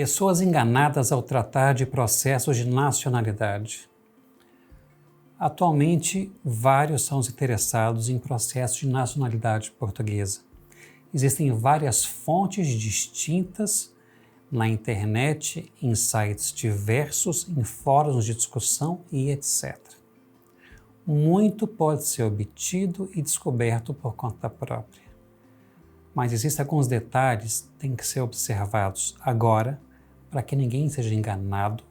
Pessoas enganadas ao tratar de processos de nacionalidade. Atualmente, vários são os interessados em processos de nacionalidade portuguesa. Existem várias fontes distintas na internet, em sites diversos, em fóruns de discussão e etc. Muito pode ser obtido e descoberto por conta própria. Mas existem alguns detalhes que têm que ser observados agora para que ninguém seja enganado,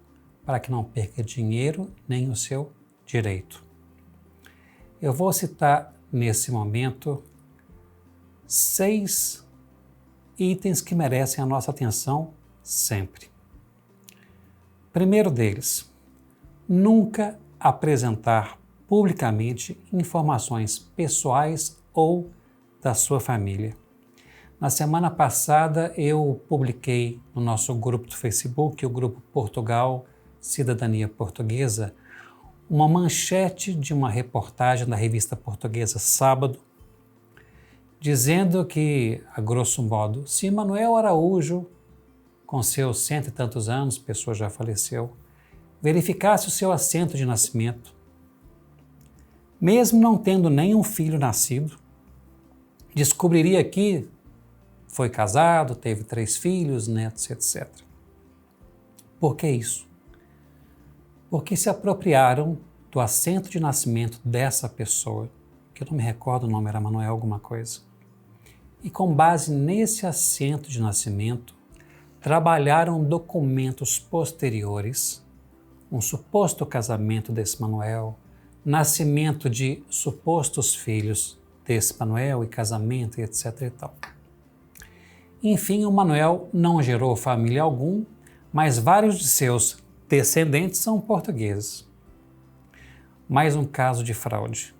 para que não perca dinheiro nem o seu direito. Eu vou citar nesse momento 6 itens que merecem a nossa atenção sempre. Primeiro deles, nunca apresentar publicamente informações pessoais ou da sua família. Na semana passada eu publiquei no nosso grupo do Facebook, o grupo Portugal Cidadania Portuguesa, uma manchete de uma reportagem da revista portuguesa Sábado, dizendo que, a grosso modo, se Manuel Araújo, com seus 100 e tantos anos, pessoa já faleceu, verificasse o seu assento de nascimento, mesmo não tendo nenhum filho nascido, descobriria que foi casado, teve 3 filhos, netos, etc. Por que isso? Porque se apropriaram do assento de nascimento dessa pessoa, que eu não me recordo o nome, era Manuel alguma coisa, e com base nesse assento de nascimento, trabalharam documentos posteriores, um suposto casamento desse Manuel, nascimento de supostos filhos desse Manuel e casamento e etc. e tal. Enfim, o Manuel não gerou família algum, mas vários de seus descendentes são portugueses. Mais um caso de fraude.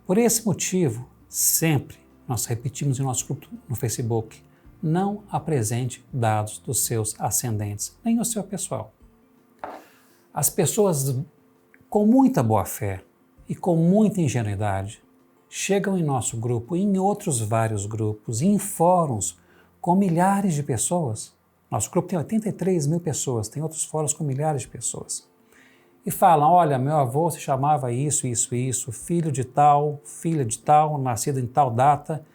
Por esse motivo, sempre nós repetimos em nosso grupo no Facebook, não apresente dados dos seus ascendentes, nem o seu pessoal. As pessoas com muita boa-fé e com muita ingenuidade chegam em nosso grupo, em outros vários grupos, em fóruns com milhares de pessoas. Nosso grupo tem 83 mil pessoas, tem outros fóruns com milhares de pessoas. E falam, olha, meu avô se chamava isso, isso, isso, filho de tal, filha de tal, nascido em tal data,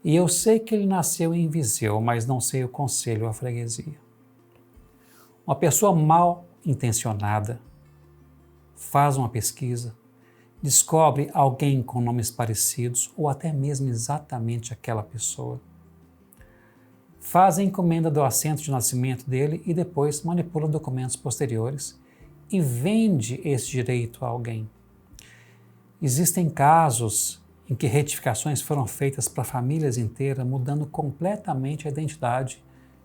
e eu sei que ele nasceu em Viseu, mas não sei o concelho ou a freguesia. Uma pessoa mal intencionada faz uma pesquisa, descobre alguém com nomes parecidos ou até mesmo exatamente aquela pessoa. Faz a encomenda do assento de nascimento dele e depois manipula documentos posteriores e vende esse direito a alguém. Existem casos em que retificações foram feitas para famílias inteiras, mudando completamente a identidade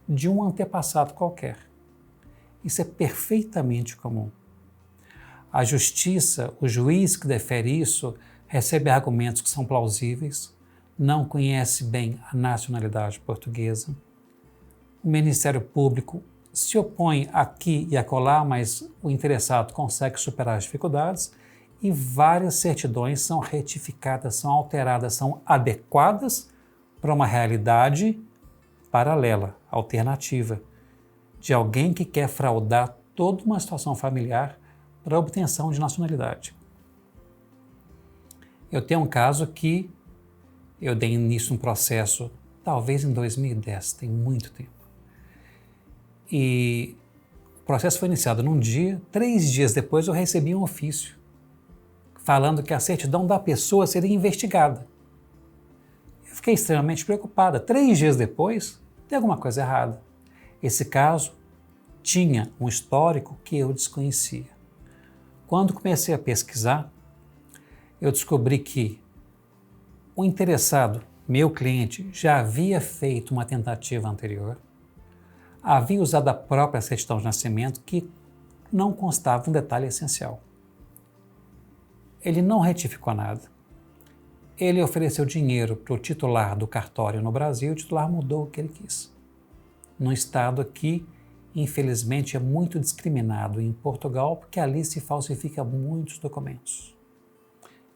de um antepassado qualquer. Isso é perfeitamente comum. A justiça, o juiz que defere isso, recebe argumentos que são plausíveis, não conhece bem a nacionalidade portuguesa. O Ministério Público se opõe aqui e acolá, mas o interessado consegue superar as dificuldades e várias certidões são retificadas, são alteradas, são adequadas para uma realidade paralela, alternativa, de alguém que quer fraudar toda uma situação familiar para a obtenção de nacionalidade. Eu tenho um caso que eu dei início a um processo, talvez em 2010, tem muito tempo. E o processo foi iniciado num dia, 3 dias depois eu recebi um ofício falando que a certidão da pessoa seria investigada. Eu fiquei extremamente preocupada. 3 dias depois, tem alguma coisa errada. Esse caso tinha um histórico que eu desconhecia. Quando comecei a pesquisar, eu descobri que o interessado, meu cliente, já havia feito uma tentativa anterior, havia usado a própria certidão de nascimento que não constava um detalhe essencial. Ele não retificou nada. Ele ofereceu dinheiro para o titular do cartório no Brasil e o titular mudou o que ele quis. Num estado que, infelizmente, é muito discriminado em Portugal, porque ali se falsifica muitos documentos.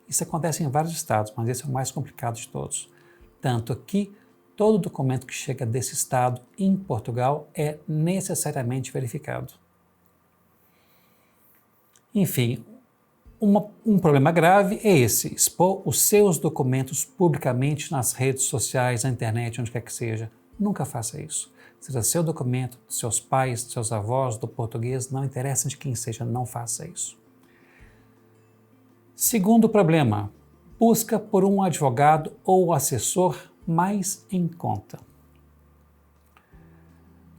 Isso acontece em vários estados, mas esse é o mais complicado de todos. Tanto que todo documento que chega desse estado em Portugal é necessariamente verificado. Enfim, um problema grave é esse: expor os seus documentos publicamente nas redes sociais, na internet, onde quer que seja. Nunca faça isso. Seja seu documento, dos seus pais, dos seus avós, do português, não interessa de quem seja, não faça isso. Segundo problema, busca por um advogado ou assessor mais em conta.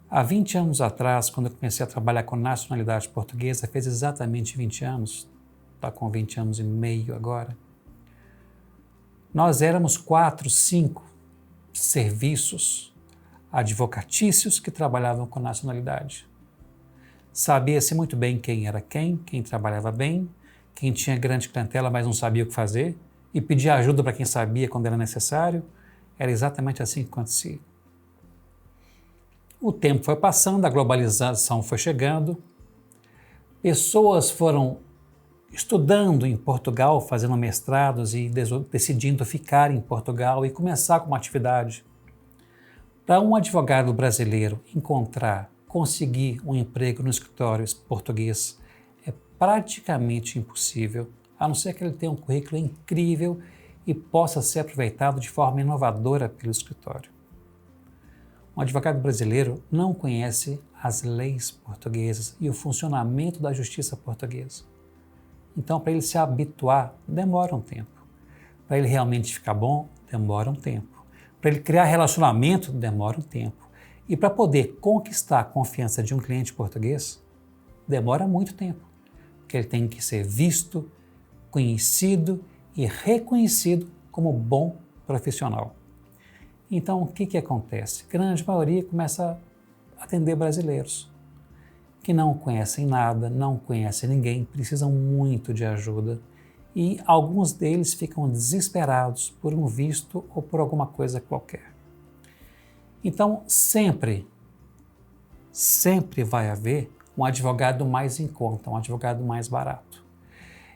Há 20 anos atrás, quando eu comecei a trabalhar com nacionalidade portuguesa, fez exatamente 20 anos, está com 20 anos e meio agora, nós éramos 4, 5 serviços advocatícios que trabalhavam com nacionalidade. Sabia-se muito bem quem era quem trabalhava bem, quem tinha grande clientela, mas não sabia o que fazer, e pedia ajuda para quem sabia quando era necessário. Era exatamente assim que acontecia. O tempo foi passando, a globalização foi chegando, pessoas foram estudando em Portugal, fazendo mestrados e decidindo ficar em Portugal e começar com uma atividade. Para um advogado brasileiro conseguir um emprego no escritório português é praticamente impossível, a não ser que ele tenha um currículo incrível e possa ser aproveitado de forma inovadora pelo escritório. Um advogado brasileiro não conhece as leis portuguesas e o funcionamento da justiça portuguesa. Então, para ele se habituar, demora um tempo. Para ele realmente ficar bom, demora um tempo. Para ele criar relacionamento, demora um tempo. E para poder conquistar a confiança de um cliente português, demora muito tempo. Porque ele tem que ser visto, conhecido e reconhecido como bom profissional. Então, o que acontece? A grande maioria começa a atender brasileiros que não conhecem nada, não conhecem ninguém, precisam muito de ajuda e alguns deles ficam desesperados por um visto ou por alguma coisa qualquer. Então, sempre vai haver um advogado mais em conta, um advogado mais barato.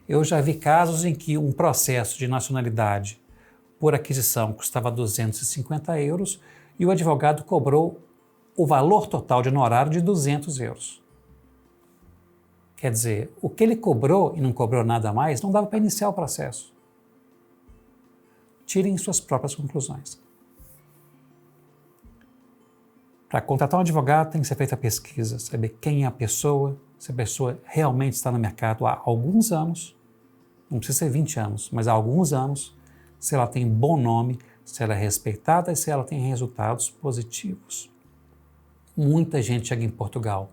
Eu já vi casos em que um processo de nacionalidade por aquisição custava 250 euros e o advogado cobrou o valor total de honorário de 200 euros. Quer dizer, o que ele cobrou e não cobrou nada mais não dava para iniciar o processo. Tirem suas próprias conclusões. Para contratar um advogado tem que ser feita a pesquisa, saber quem é a pessoa, se a pessoa realmente está no mercado há alguns anos, não precisa ser 20 anos, mas há alguns anos, se ela tem bom nome, se ela é respeitada e se ela tem resultados positivos. Muita gente chega em Portugal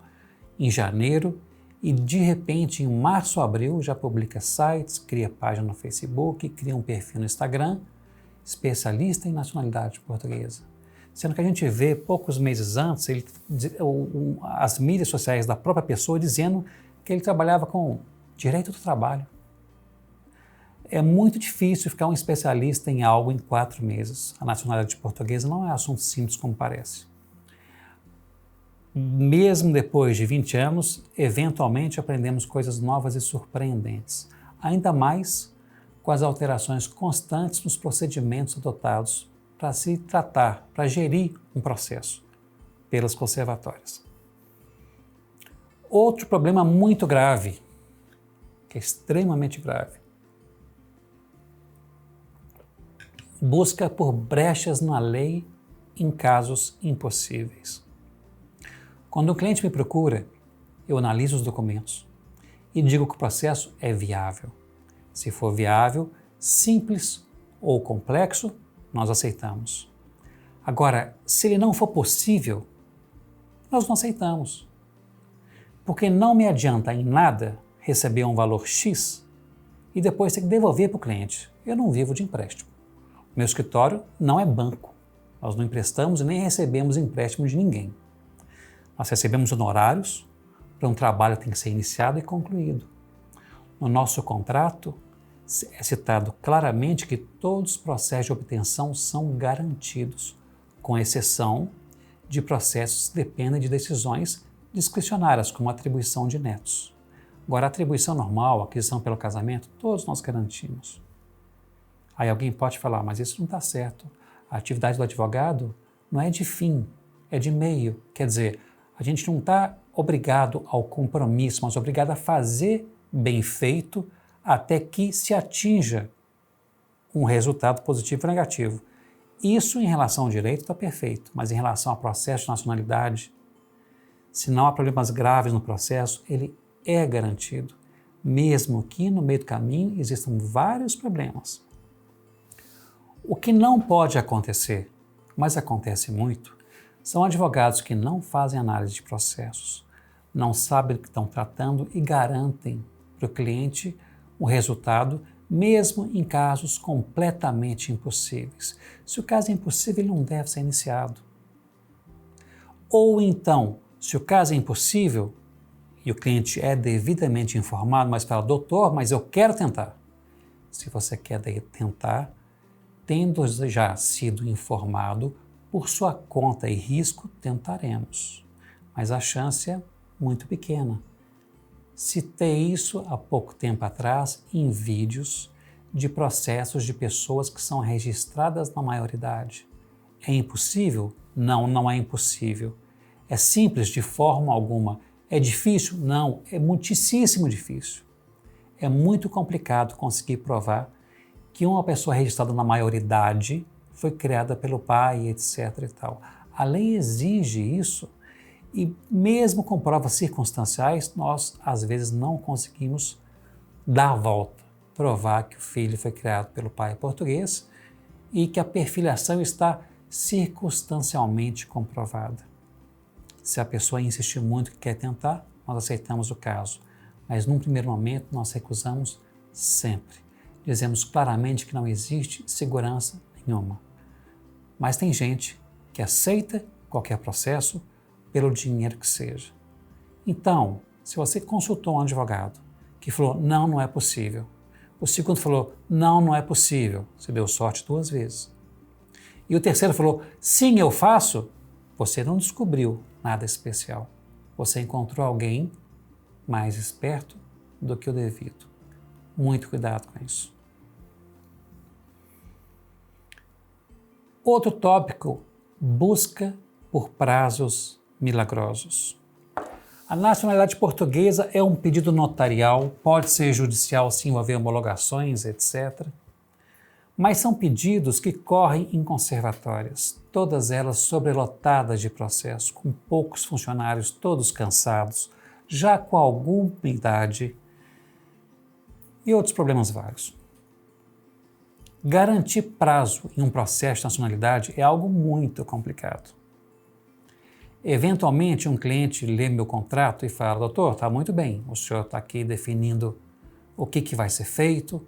em janeiro e de repente em março ou abril já publica sites, cria página no Facebook, cria um perfil no Instagram, especialista em nacionalidade portuguesa. Sendo que a gente vê poucos meses antes as mídias sociais da própria pessoa dizendo que ele trabalhava com direito do trabalho. É muito difícil ficar um especialista em algo em 4 meses. A nacionalidade portuguesa não é assunto simples como parece. Mesmo depois de 20 anos, eventualmente aprendemos coisas novas e surpreendentes, ainda mais com as alterações constantes nos procedimentos adotados para se tratar, para gerir um processo pelas conservatórias. Outro problema muito grave, que é extremamente grave, busca por brechas na lei em casos impossíveis. Quando um cliente me procura, eu analiso os documentos e digo que o processo é viável. Se for viável, simples ou complexo, nós aceitamos. Agora, se ele não for possível, nós não aceitamos. Porque não me adianta em nada receber um valor X e depois ter que devolver para o cliente. Eu não vivo de empréstimo. Meu escritório não é banco. Nós não emprestamos e nem recebemos empréstimo de ninguém. Nós recebemos honorários para um trabalho que tem que ser iniciado e concluído. No nosso contrato é citado claramente que todos os processos de obtenção são garantidos, com exceção de processos que dependem de decisões discricionárias, como a atribuição de netos. Agora, a atribuição normal, a aquisição pelo casamento, todos nós garantimos. Aí alguém pode falar, mas isso não está certo. A atividade do advogado não é de fim, é de meio. Quer dizer, a gente não está obrigado ao compromisso, mas obrigado a fazer bem feito até que se atinja um resultado positivo ou negativo. Isso em relação ao direito está perfeito, mas em relação ao processo de nacionalidade, se não há problemas graves no processo, ele é garantido, mesmo que no meio do caminho existam vários problemas. O que não pode acontecer, mas acontece muito, são advogados que não fazem análise de processos, não sabem do que estão tratando e garantem para o cliente o resultado, mesmo em casos completamente impossíveis. Se o caso é impossível, ele não deve ser iniciado. Ou então, se o caso é impossível e o cliente é devidamente informado, mas fala, doutor, mas eu quero tentar. Se você quer tentar, tendo já sido informado, por sua conta e risco, tentaremos. Mas a chance é muito pequena. Citei isso há pouco tempo atrás em vídeos de processos de pessoas que são registradas na maioridade. É impossível? Não, não é impossível. É simples de forma alguma. É difícil? Não, é muitíssimo difícil. É muito complicado conseguir provar que uma pessoa registrada na maioridade foi criada pelo pai, etc. e tal. A lei exige isso e mesmo com provas circunstanciais, nós às vezes não conseguimos dar a volta, provar que o filho foi criado pelo pai português e que a perfiliação está circunstancialmente comprovada. Se a pessoa insistir muito que quer tentar, nós aceitamos o caso, mas num primeiro momento nós recusamos sempre. Dizemos claramente que não existe segurança nenhuma. Mas tem gente que aceita qualquer processo pelo dinheiro que seja. Então, se você consultou um advogado que falou, não, não é possível. O segundo falou, não, não é possível. Você deu sorte 2 vezes. E o terceiro falou, sim, eu faço. Você não descobriu nada especial. Você encontrou alguém mais esperto do que o devido. Muito cuidado com isso. Outro tópico, busca por prazos milagrosos. A nacionalidade portuguesa é um pedido notarial, pode ser judicial se envolver homologações, etc. Mas são pedidos que correm em conservatórias, todas elas sobrelotadas de processo, com poucos funcionários, todos cansados, já com alguma idade e outros problemas vários. Garantir prazo em um processo de nacionalidade é algo muito complicado. Eventualmente, um cliente lê meu contrato e fala, doutor, está muito bem, o senhor está aqui definindo o que vai ser feito,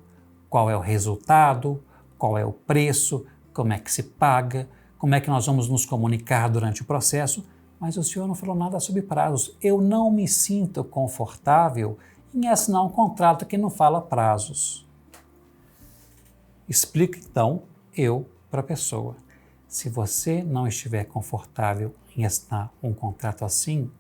qual é o resultado, qual é o preço, como é que se paga, como é que nós vamos nos comunicar durante o processo, mas o senhor não falou nada sobre prazos. Eu não me sinto confortável em assinar um contrato que não fala prazos. Explico então eu para a pessoa. Se você não estiver confortável em assinar um contrato assim,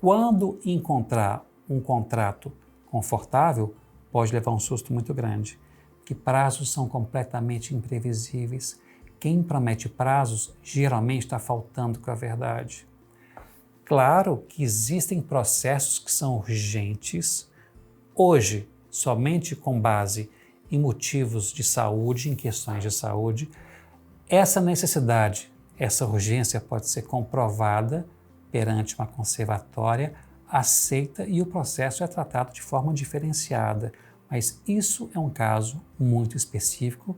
quando encontrar um contrato confortável, pode levar um susto muito grande, que prazos são completamente imprevisíveis. Quem promete prazos geralmente está faltando com a verdade. Claro que existem processos que são urgentes, hoje, somente com base em motivos de saúde, em questões de saúde. Essa necessidade, essa urgência pode ser comprovada perante uma conservatória, aceita e o processo é tratado de forma diferenciada. Mas isso é um caso muito específico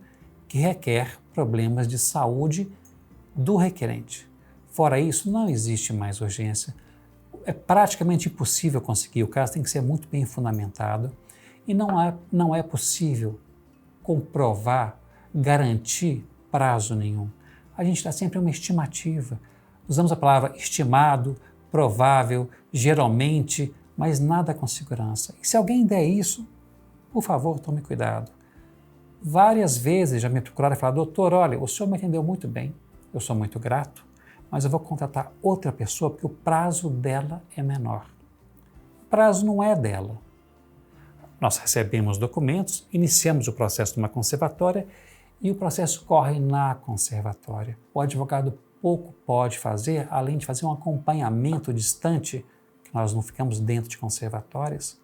que requer problemas de saúde do requerente. Fora isso, não existe mais urgência. É praticamente impossível conseguir, o caso tem que ser muito bem fundamentado e não é possível comprovar, garantir prazo nenhum. A gente dá sempre uma estimativa. Usamos a palavra estimado, provável, geralmente, mas nada com segurança. E se alguém der isso, por favor, tome cuidado. Várias vezes já me procuraram e falaram, doutor, olha, o senhor me atendeu muito bem, eu sou muito grato, mas eu vou contratar outra pessoa porque o prazo dela é menor. O prazo não é dela. Nós recebemos documentos, iniciamos o processo de uma conservatória e o processo corre na conservatória. O advogado pouco pode fazer, além de fazer um acompanhamento distante, que nós não ficamos dentro de conservatórias,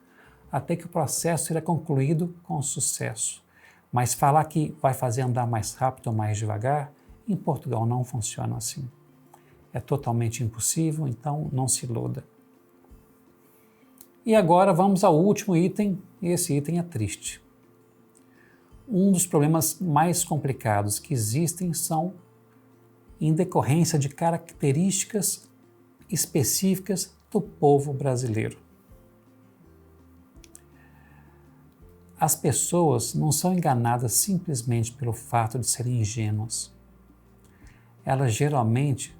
até que o processo seja concluído com sucesso. Mas falar que vai fazer andar mais rápido ou mais devagar, em Portugal não funciona assim. É totalmente impossível, então não se iluda. E agora vamos ao último item, e esse item é triste. Um dos problemas mais complicados que existem são em decorrência de características específicas do povo brasileiro. As pessoas não são enganadas simplesmente pelo fato de serem ingênuas. Elas geralmente,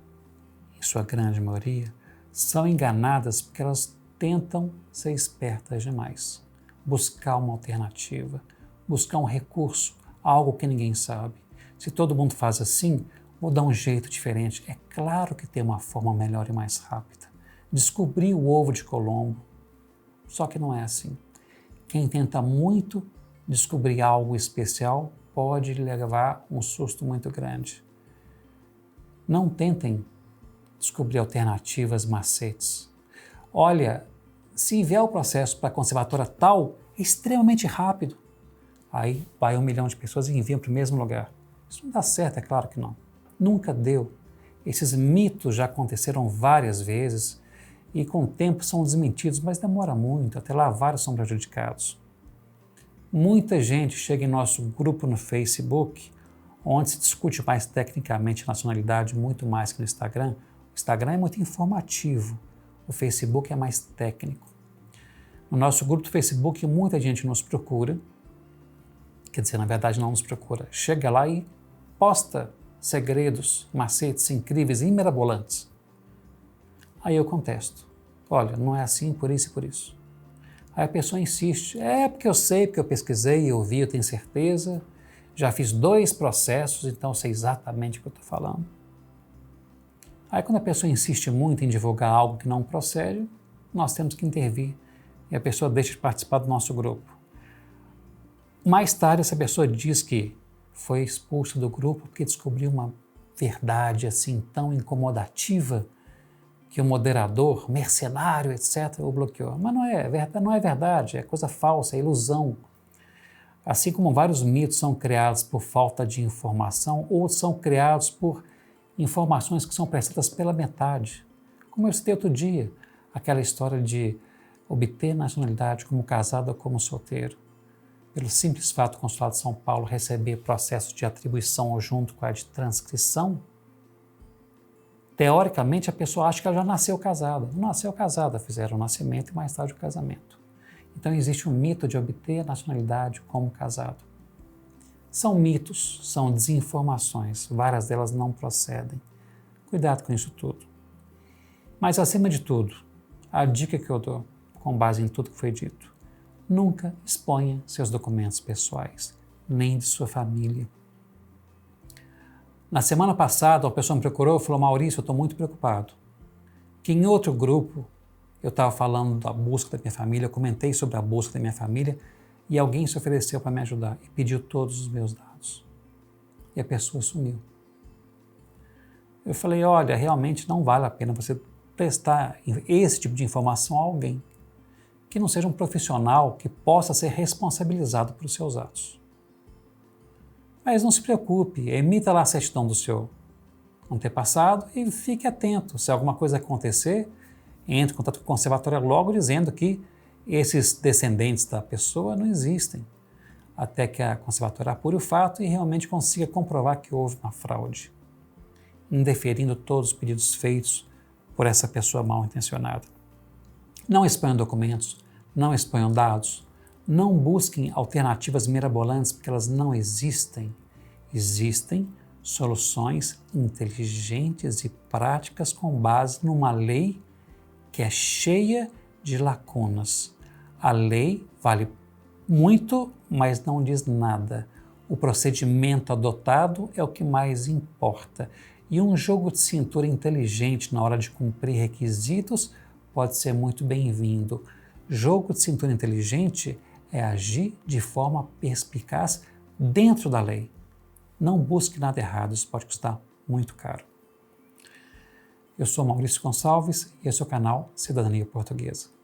em sua grande maioria, são enganadas porque elas tentam ser espertas demais, buscar uma alternativa, buscar um recurso, algo que ninguém sabe. Se todo mundo faz assim, vou dar um jeito diferente. É claro que tem uma forma melhor e mais rápida. Descobrir o ovo de Colombo, só que não é assim. Quem tenta muito descobrir algo especial pode levar um susto muito grande. Não tentem descobrir alternativas, macetes. Olha, se enviar o processo para a conservatória tal, é extremamente rápido. Aí vai 1 milhão de pessoas e enviam para o mesmo lugar. Isso não dá certo, é claro que não. Nunca deu. Esses mitos já aconteceram várias vezes e com o tempo são desmentidos, mas demora muito, até lá vários são prejudicados. Muita gente chega em nosso grupo no Facebook, onde se discute mais tecnicamente nacionalidade, muito mais que no Instagram. O Instagram é muito informativo, o Facebook é mais técnico. No nosso grupo do Facebook, muita gente nos procura, quer dizer, na verdade não nos procura, chega lá e posta segredos, macetes incríveis e mirabolantes. Aí eu contesto, olha, não é assim por isso e por isso. Aí a pessoa insiste, é porque eu sei, porque eu pesquisei, eu vi, eu tenho certeza, já fiz 2 processos, então sei exatamente o que eu estou falando. Aí quando a pessoa insiste muito em divulgar algo que não procede, nós temos que intervir e a pessoa deixa de participar do nosso grupo. Mais tarde essa pessoa diz que foi expulsa do grupo porque descobriu uma verdade assim tão incomodativa que o moderador, mercenário, etc., o bloqueou. Mas não é verdade, é coisa falsa, é ilusão. Assim como vários mitos são criados por falta de informação, outros são criados por informações que são prestadas pela metade. Como eu citei outro dia, aquela história de obter nacionalidade como casado ou como solteiro. Pelo simples fato do Consulado de São Paulo receber processo de atribuição junto com a de transcrição, teoricamente a pessoa acha que ela já nasceu casada. Não nasceu casada, fizeram o nascimento e mais tarde o casamento. Então existe um mito de obter a nacionalidade como casado. São mitos, são desinformações, várias delas não procedem. Cuidado com isso tudo. Mas acima de tudo, a dica que eu dou, com base em tudo que foi dito, nunca exponha seus documentos pessoais, nem de sua família. Na semana passada, uma pessoa me procurou e falou, Maurício, eu estou muito preocupado. Que em outro grupo, eu estava falando da busca da minha família, eu comentei sobre a busca da minha família e alguém se ofereceu para me ajudar e pediu todos os meus dados. E a pessoa sumiu. Eu falei, olha, realmente não vale a pena você prestar esse tipo de informação a alguém que não seja um profissional que possa ser responsabilizado pelos seus atos. Mas não se preocupe, emita lá a certidão do seu antepassado e fique atento. Se alguma coisa acontecer, entre em contato com o conservatório logo dizendo que esses descendentes da pessoa não existem, até que a conservatória apure o fato e realmente consiga comprovar que houve uma fraude, indeferindo todos os pedidos feitos por essa pessoa mal intencionada. Não exponham documentos, não exponham dados, não busquem alternativas mirabolantes porque elas não existem. Existem soluções inteligentes e práticas com base numa lei que é cheia de lacunas. A lei vale muito, mas não diz nada. O procedimento adotado é o que mais importa. E um jogo de cintura inteligente na hora de cumprir requisitos pode ser muito bem-vindo. Jogo de cintura inteligente é agir de forma perspicaz dentro da lei. Não busque nada errado, isso pode custar muito caro. Eu sou Maurício Gonçalves e esse é o canal Cidadania Portuguesa.